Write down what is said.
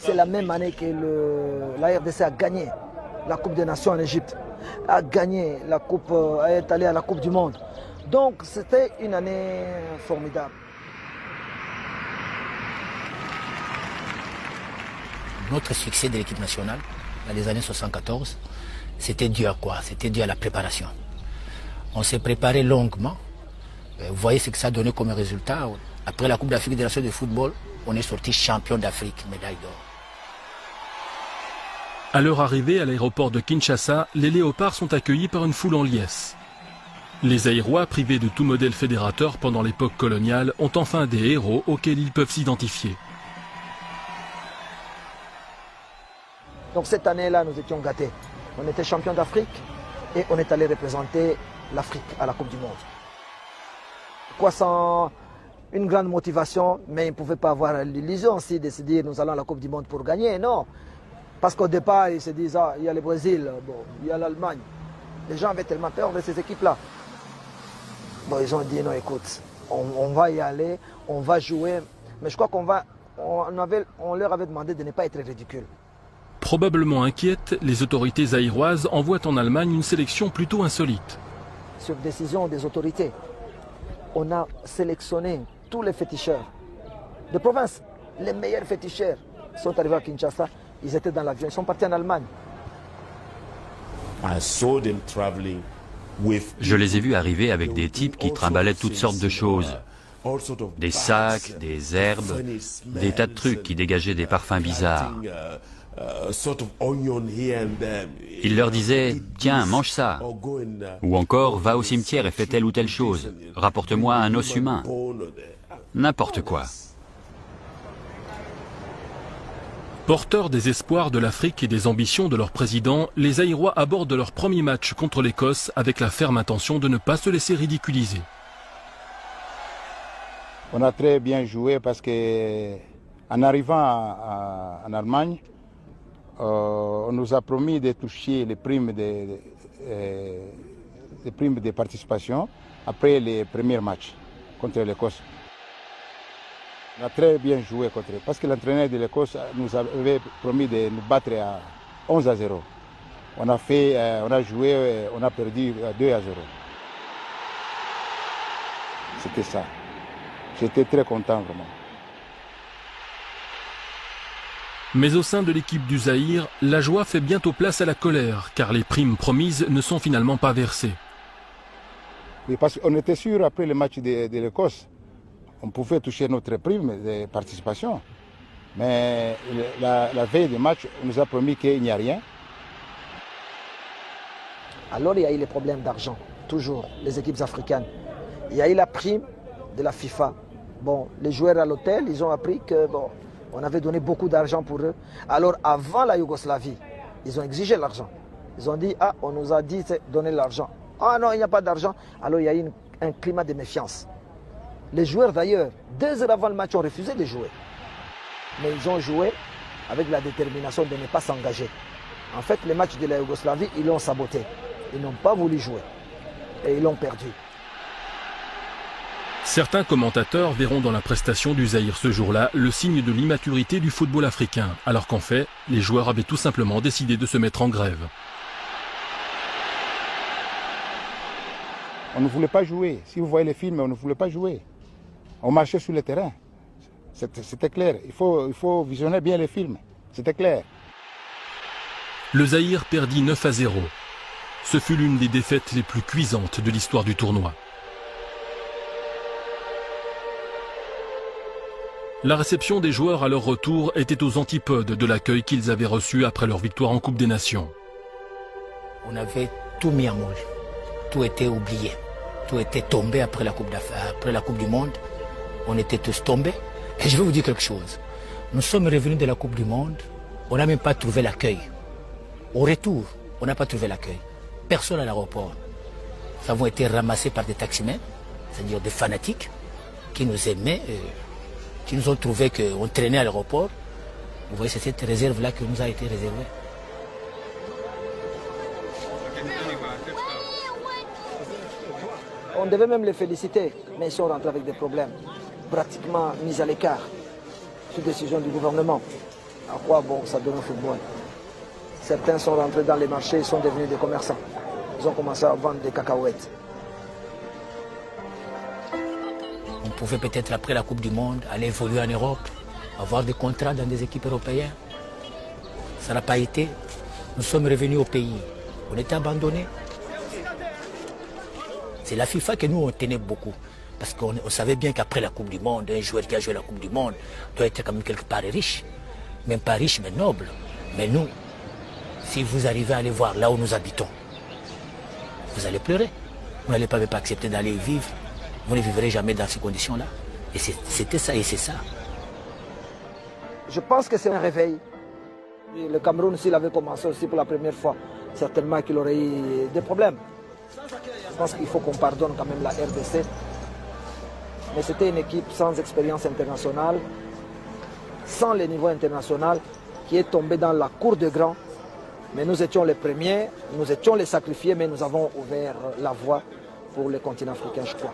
C'est la même année que la RDC a gagné la Coupe des Nations en Égypte, a gagné la Coupe, est allé à la Coupe du Monde. Donc c'était une année formidable. Notre succès de l'équipe nationale dans les années 74, c'était dû à quoi? C'était dû à la préparation. On s'est préparé longuement. Vous voyez ce que ça a donné comme résultat. Après la Coupe d'Afrique des Nations de football, on est sorti champion d'Afrique, médaille d'or. À leur arrivée à l'aéroport de Kinshasa, les léopards sont accueillis par une foule en liesse. Les Zaïrois, privés de tout modèle fédérateur pendant l'époque coloniale, ont enfin des héros auxquels ils peuvent s'identifier. Donc cette année-là, nous étions gâtés. On était champion d'Afrique et on est allé représenter l'Afrique à la Coupe du Monde. Quoi sans une grande motivation, mais ils ne pouvaient pas avoir l'illusion aussi de se dire nous allons à la Coupe du Monde pour gagner, non. Parce qu'au départ, ils se disent, ah, il y a le Brésil, bon, il y a l'Allemagne. Les gens avaient tellement peur de ces équipes-là. Bon, ils ont dit, non, écoute, on va y aller, on va jouer. Mais je crois on leur avait demandé de ne pas être ridicule. Probablement inquiètes, les autorités zaïroises envoient en Allemagne une sélection plutôt insolite. Sur décision des autorités, on a sélectionné tous les féticheurs de province. Les meilleurs féticheurs sont arrivés à Kinshasa. Ils étaient dans l'avion, ils sont partis en Allemagne. Je les ai vus arriver avec des types qui trimballaient toutes sortes de choses. Des sacs, des herbes, des tas de trucs qui dégageaient des parfums bizarres. Ils leur disaient « Tiens, mange ça !» ou encore « Va au cimetière et fais telle ou telle chose. Rapporte-moi un os humain. » N'importe quoi. Porteurs des espoirs de l'Afrique et des ambitions de leur président, les Zaïrois abordent leur premier match contre l'Écosse avec la ferme intention de ne pas se laisser ridiculiser. On a très bien joué parce que en arrivant en Allemagne, on nous a promis de toucher les primes de participation après les premiers matchs contre l'Écosse. On a très bien joué contre eux parce que l'entraîneur de l'Écosse nous avait promis de nous battre à 11-0. On a joué, on a perdu 2-0. C'était ça. J'étais très content vraiment. Mais au sein de l'équipe du Zaïre, la joie fait bientôt place à la colère, car les primes promises ne sont finalement pas versées. Oui, parce qu'on était sûr après le match de l'Écosse, on pouvait toucher notre prime de participation. Mais la veille du match, on nous a promis qu'il n'y a rien. Alors il y a eu les problèmes d'argent, toujours, les équipes africaines. Il y a eu la prime de la FIFA. Bon, les joueurs à l'hôtel, ils ont appris que bon, on avait donné beaucoup d'argent pour eux. Alors avant la Yougoslavie, ils ont exigé l'argent. Ils ont dit, ah, on nous a dit de donner l'argent. Ah non, il n'y a pas d'argent. Alors il y a eu un climat de méfiance. Les joueurs d'ailleurs, 2 heures avant le match, ont refusé de jouer. Mais ils ont joué avec la détermination de ne pas s'engager. En fait, les matchs de la Yougoslavie, ils l'ont saboté. Ils n'ont pas voulu jouer. Et ils l'ont perdu. Certains commentateurs verront dans la prestation du Zaïre ce jour-là le signe de l'immaturité du football africain, alors qu'en fait, les joueurs avaient tout simplement décidé de se mettre en grève. On ne voulait pas jouer. Si vous voyez les films, on ne voulait pas jouer. On marchait sur le terrain. C'était clair. Il faut visionner bien les films. C'était clair. Le Zaïre perdit 9-0. Ce fut l'une des défaites les plus cuisantes de l'histoire du tournoi. La réception des joueurs à leur retour était aux antipodes de l'accueil qu'ils avaient reçu après leur victoire en Coupe des Nations. On avait tout mis en moule. Tout était oublié. Tout était tombé après la Coupe du Monde. On était tous tombés. Et je vais vous dire quelque chose. Nous sommes revenus de la Coupe du Monde. On n'a même pas trouvé l'accueil. Au retour, on n'a pas trouvé l'accueil. Personne à l'aéroport. Nous avons été ramassés par des taximens, c'est-à-dire des fanatiques, qui nous aimaient, qui nous ont trouvé qu'on traînait à l'aéroport. Vous voyez, c'est cette réserve-là qui nous a été réservée. On devait même les féliciter, mais ils sont rentrés avec des problèmes, pratiquement mis à l'écart, sous décision du gouvernement. À quoi bon ça donne au football? Certains sont rentrés dans les marchés, ils sont devenus des commerçants. Ils ont commencé à vendre des cacahuètes. On pouvait peut-être après la Coupe du Monde aller évoluer en Europe, avoir des contrats dans des équipes européennes. Ça n'a pas été. Nous sommes revenus au pays. On était abandonnés. C'est la FIFA que nous on tenait beaucoup. Parce qu'on savait bien qu'après la Coupe du Monde, un joueur qui a joué la Coupe du Monde doit être quand même quelque part riche. Même pas riche, mais noble. Mais nous, si vous arrivez à aller voir là où nous habitons, vous allez pleurer. Vous n'allez pas accepter d'aller vivre. Vous ne vivrez jamais dans ces conditions-là. Et c'était ça et c'est ça. Je pense que c'est un réveil. Le Cameroun, s'il avait commencé aussi pour la première fois, certainement qu'il aurait eu des problèmes. Je pense qu'il faut qu'on pardonne quand même la RDC. Mais c'était une équipe sans expérience internationale, sans le niveau international, qui est tombée dans la cour de grands. Mais nous étions les premiers, nous étions les sacrifiés, mais nous avons ouvert la voie pour le continent africain, je crois.